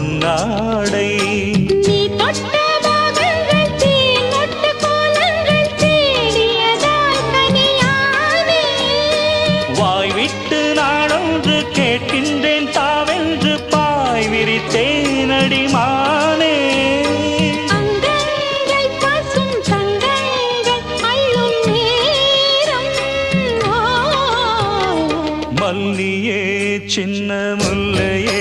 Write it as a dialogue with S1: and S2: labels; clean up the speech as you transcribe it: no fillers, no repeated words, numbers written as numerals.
S1: பொன்னாடை வாய்விட்டு நாடொன்று கேட்கின்றேன் தாவென்று பாய் விரித்தேனடி மானே மல்லியே சின்ன முல்லையே